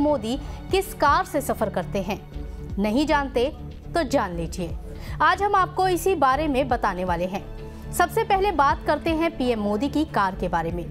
मोदी किस कार से सफर करते हैं? नहीं जानते तो जान लीजिए। आज हम आपको इसी बारे में बताने वाले हैं। सबसे पहले बात करते हैं पीएम मोदी की कार के बारे में।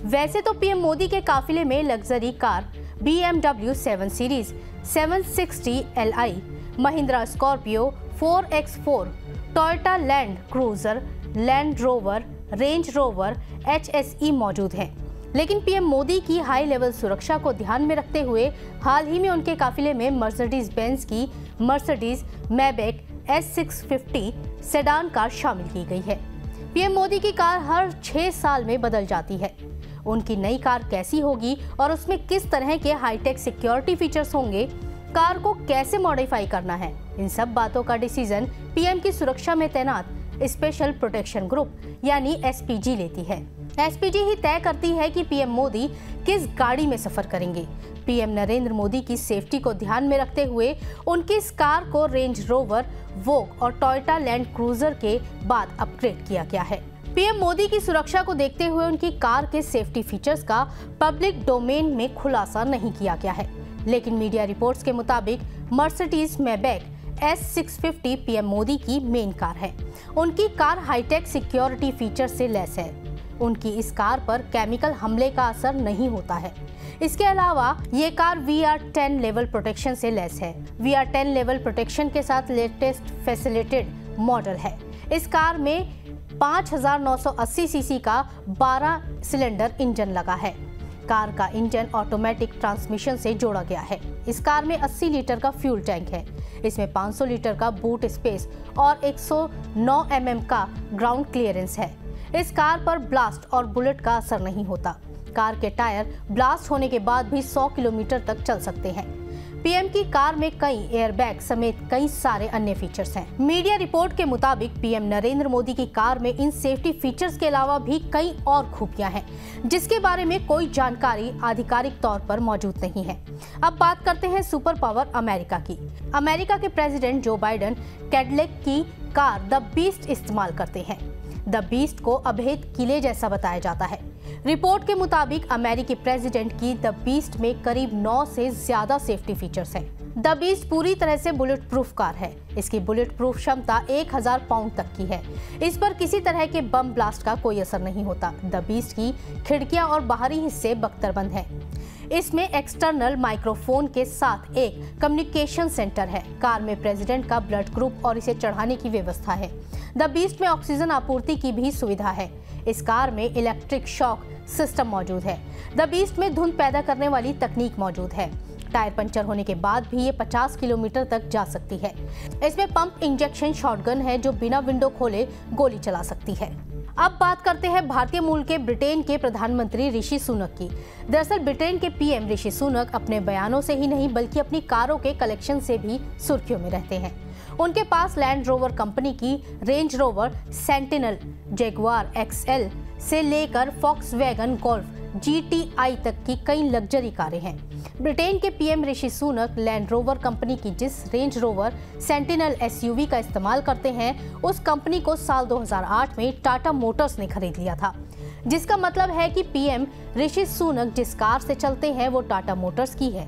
वैसे तो पीएम मोदी के काफिले में luxury car BMW 7 series, 760 Li, Mahindra Scorpio 4x4, Toyota land cruiser, land rover, range rover, HSE मौजूद हैं। लेकिन पीएम मोदी की हाई लेवल सुरक्षा को ध्यान में रखते हुए हाल ही में उनके काफिले में मर्सिडीज बेंज की मर्सिडीज मैबेक S650 सेडान कार शामिल की गई है। पीएम मोदी की कार हर 6 साल में बदल जाती है। उनकी नई कार कैसी होगी और उसमें किस तरह के हाईटेक सिक्योरिटी फीचर्स होंगे, कार को कैसे मॉडिफाई करना है, इन सब बातों का डिसीजन पीएम की सुरक्षा में तैनात स्पेशल प्रोटेक्शन ग्रुप यानी SPG लेती है। SPG ही तय करती है कि पीएम मोदी किस गाड़ी में सफर करेंगे। पीएम नरेंद्र मोदी की सेफ्टी को ध्यान में रखते हुए उनकी इस कार को रेंज रोवर, वोग और टोयोटा लैंड क्रूजर के बाद अपग्रेड किया गया है। पीएम मोदी की सुरक्षा को देखते हुए उनकी कार के सेफ्टी फीचर्स का पब्लिक डोमेन में खुलासा नहीं किया गया है, लेकिन मीडिया रिपोर्ट्स के मुताबिक मर्सिडीज मैबेक S650 पीएम मोदी की मेन कार है। उनकी कार हाईटेक सिक्योरिटी फीचर से लैस है। उनकी इस कार पर केमिकल हमले का असर नहीं होता है। इसके अलावा ये कार VR10 लेवल प्रोटेक्शन से लैस है। VR10 लेवल प्रोटेक्शन के साथ लेटेस्ट फैसिलिटेड मॉडल है। इस कार में 5980 सीसी का 12 सिलेंडर इंजन लगा है। कार का इंजन ऑटोमेटिक ट्रांसमिशन से जोड़ा गया है। इस कार में 80 लीटर का फ्यूल टैंक है। इसमें 500 लीटर का बूट स्पेस और 109 mm का ग्राउंड क्लियरेंस है। इस कार पर ब्लास्ट और बुलेट का असर नहीं होता। कार के टायर ब्लास्ट होने के बाद भी 100 किलोमीटर तक चल सकते हैं। पीएम की कार में कई एयरबैग समेत कई सारे अन्य फीचर्स हैं। मीडिया रिपोर्ट के मुताबिक पीएम नरेंद्र मोदी की कार में इन सेफ्टी फीचर्स के अलावा भी कई और खूबियां हैं, जिसके बारे में कोई जानकारी आधिकारिक तौर पर मौजूद नहीं है। अब बात करते हैं सुपर पावर अमेरिका की। अमेरिका के प्रेसिडेंट जो बाइडेन कैडिलैक की कार द बीस्ट इस्तेमाल करते हैं। द बीस्ट को अभेद किले जैसा बताया जाता है। रिपोर्ट के मुताबिक अमेरिकी प्रेसिडेंट की द बीस्ट में करीब 9 से ज्यादा सेफ्टी फीचर्स हैं। द बीस्ट पूरी तरह से बुलेट प्रूफ कार है। इसकी बुलेट प्रूफ क्षमता 1000 पाउंड तक की है। इस पर किसी तरह के बम ब्लास्ट का कोई असर नहीं होता। द बीस्ट की खिड़कियां और बाहरी हिस्से बख्तरबंद हैं। इसमें एक्सटर्नल माइक्रोफोन के साथ एक कम्युनिकेशन सेंटर है। कार में प्रेसिडेंट का ब्लड ग्रुप और इसे चढ़ाने की व्यवस्था है। द बीस्ट में ऑक्सीजन आपूर्ति की भी सुविधा है। इस कार में इलेक्ट्रिक शॉक सिस्टम मौजूद है। द बीस्ट में धुंध पैदा करने वाली तकनीक मौजूद है। टायर पंचर होने के बाद भी ये 50 किलोमीटर तक जा सकती है। इसमें पंप इंजेक्शन शॉटगन है जो बिना विंडो खोले गोली चला सकती है। अब बात करते हैं भारतीय मूल के ब्रिटेन के प्रधानमंत्री ऋषि सुनक की। दरअसल ब्रिटेन के पीएम ऋषि सुनक अपने बयानों से ही नहीं बल्कि अपनी कारों के कलेक्शन से भी सुर्खियों में रहते हैं। उनके पास लैंड रोवर कंपनी की range rover sentinel, Jaguar XL से लेकर फॉक्सवैगन गोल्फ GTI तक की कई लग्जरी कारें हैं। ब्रिटेन के PM Rishi Sunak land rover company की जिस रेंज रोवर सेंटिनल SUV का इस्तेमाल करते हैं, उस कंपनी को साल 2008 में टाटा मोटर्स ने खरीद लिया था। जिसका मतलब है कि पीएम ऋषि सुनक जिस कार से चलते हैं वो टाटा मोटर्स की है।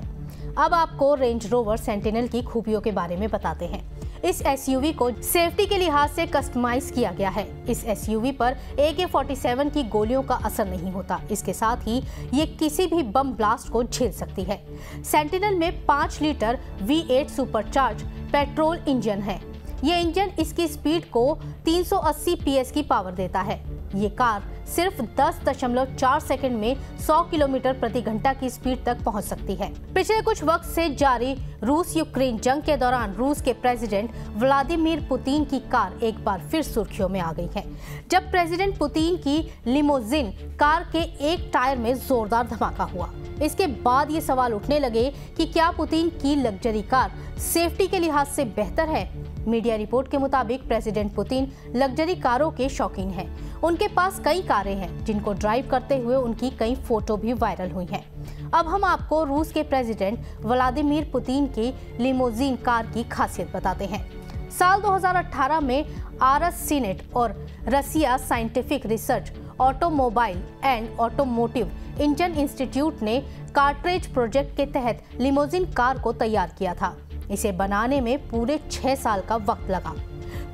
अब आपको रेंज रोवर सेंटिनल की खूबियों के बारे में बताते हैं। इस SUV को सेफ्टी के लिहाज से कस्टमाइज किया गया है। इस SUV पर AK-47 की गोलियों का असर नहीं होता। इसके साथ ही ये किसी भी बम ब्लास्ट को झेल सकती है। सेंटिनल में 5 litre V8 supercharge petrol engine है। ये इंजन इसकी स्पीड को 380 PS की पावर देता है। ये कार सिर्फ 10.4 सेकंड में 100 किलोमीटर प्रति घंटा की स्पीड तक पहुंच सकती है। पिछले कुछ वक्त से जारी रूस यूक्रेन जंग के दौरान रूस के प्रेसिडेंट व्लादिमीर पुतिन की कार एक बार फिर सुर्खियों में आ गई है, जब प्रेसिडेंट पुतिन की लिमोजिन कार के एक टायर में जोरदार धमाका हुआ। इसके बाद ये सवाल उठने लगे कि क्या पुतिन की लग्जरी कार सेफ्टी के लिहाज से बेहतर है। मीडिया रिपोर्ट के मुताबिक प्रेसिडेंट पुतिन लग्जरी कारों के शौकीन हैं। उनके पास कई कारें हैं जिनको ड्राइव करते हुए उनकी कई फोटो भी वायरल हुई हैं। अब हम आपको रूस के प्रेसिडेंट व्लादिमीर पुतिन की लिमोजिन कार की खासियत बताते हैं। साल 2018 में आरस सीनेट और Russia scientific research automobile and automotive engine institute ने कार्ट्रिज प्रोजेक्ट के तहत लिमोजिन कार को तैयार किया था। इसे बनाने में पूरे 6 साल का वक्त लगा।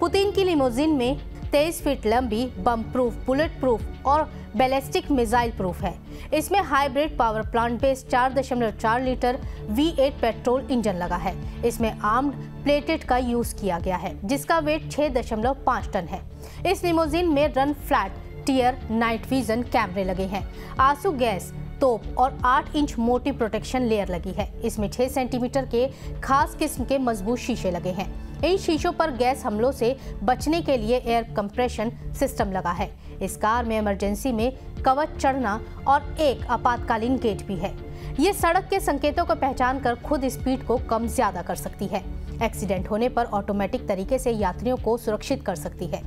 पुतिन की लिमोजिन में 23 फीट लंबी, बम प्रूफ, बुलेट प्रूफ और बैलिस्टिक मिसाइल प्रूफ है। इसमें hybrid power plant based 4.4 litre V8 petrol engine लगा है। इसमें आर्म्ड प्लेटेड का यूज किया गया है, जिसका वेट 6.5 टन है। इस लिमोजिन में run flat tyre night vision कैमरे लगे हैं, आंसू गैस तोप और 8 इंच मोटी प्रोटेक्शन लेयर लगी है। इसमें 6 सेंटीमीटर के खास किस्म के मजबूत शीशे लगे हैं। इन शीशों पर गैस हमलों से बचने के लिए एयर कंप्रेशन सिस्टम लगा है। इस कार में इमरजेंसी में कवच चढ़ना और एक आपातकालीन गेट भी है। ये सड़क के संकेतों को पहचान कर खुद स्पीड को कम ज्यादा कर सकती है। एक्सीडेंट होने पर ऑटोमेटिक तरीके से यात्रियों को सुरक्षित कर सकती है।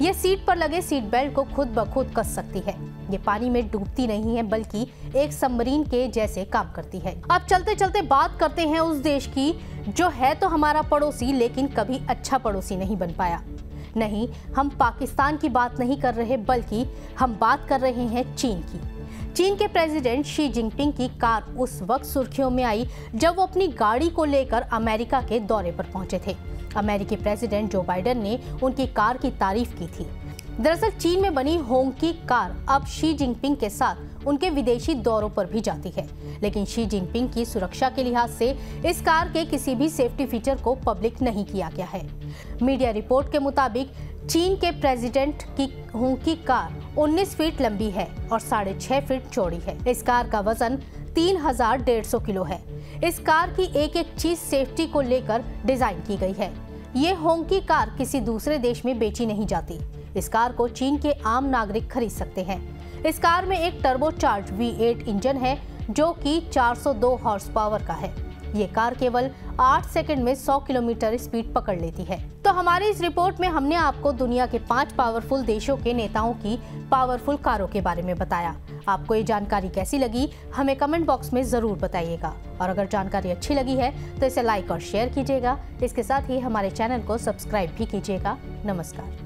ये सीट पर लगे सीट बेल्ट को खुद ब खुद कस सकती है। ये पानी में डूबती नहीं है, बल्कि एक सबमरीन के जैसे काम करती है। अब चलते चलते बात करते हैं उस देश की जो है तो हमारा पड़ोसी, लेकिन कभी अच्छा पड़ोसी नहीं बन पाया। नहीं, हम पाकिस्तान की बात नहीं कर रहे, बल्कि हम बात कर रहे हैं चीन की। चीन के प्रेसिडेंट शी जिनपिंग की कार उस वक्त सुर्खियों में आई जब वो अपनी गाड़ी को लेकर अमेरिका के दौरे पर पहुंचे थे। अमेरिकी प्रेसिडेंट जो बाइडेन ने उनकी कार की तारीफ की थी। दरअसल चीन में बनी होंकी कार अब शी जिनपिंग के साथ उनके विदेशी दौरों पर भी जाती है, लेकिन शी जिनपिंग की सुरक्षा के लिहाज से इस कार के किसी भी सेफ्टी फीचर को पब्लिक नहीं किया गया है। मीडिया रिपोर्ट के मुताबिक चीन के प्रेसिडेंट की होंकी कार 19 फीट लंबी है और 6.5 फीट चौड़ी है। इस कार का वजन 3150 किलो है। इस कार की एक एक चीज सेफ्टी को लेकर डिजाइन की गई है। ये होंकी कार किसी दूसरे देश में बेची नहीं जाती। इस कार को चीन के आम नागरिक खरीद सकते हैं। इस कार में एक टर्बोचार्ज V8 इंजन है जो कि 402 हॉर्स पावर का है। ये कार केवल 8 सेकंड में 100 किलोमीटर स्पीड पकड़ लेती है। तो हमारी इस रिपोर्ट में हमने आपको दुनिया के 5 पावरफुल देशों के नेताओं की पावरफुल कारों के बारे में बताया। आपको ये जानकारी कैसी लगी हमें कमेंट बॉक्स में जरूर बताइएगा, और अगर जानकारी अच्छी लगी है तो इसे लाइक और शेयर कीजिएगा। इसके साथ ही हमारे चैनल को सब्सक्राइब भी कीजिएगा। नमस्कार।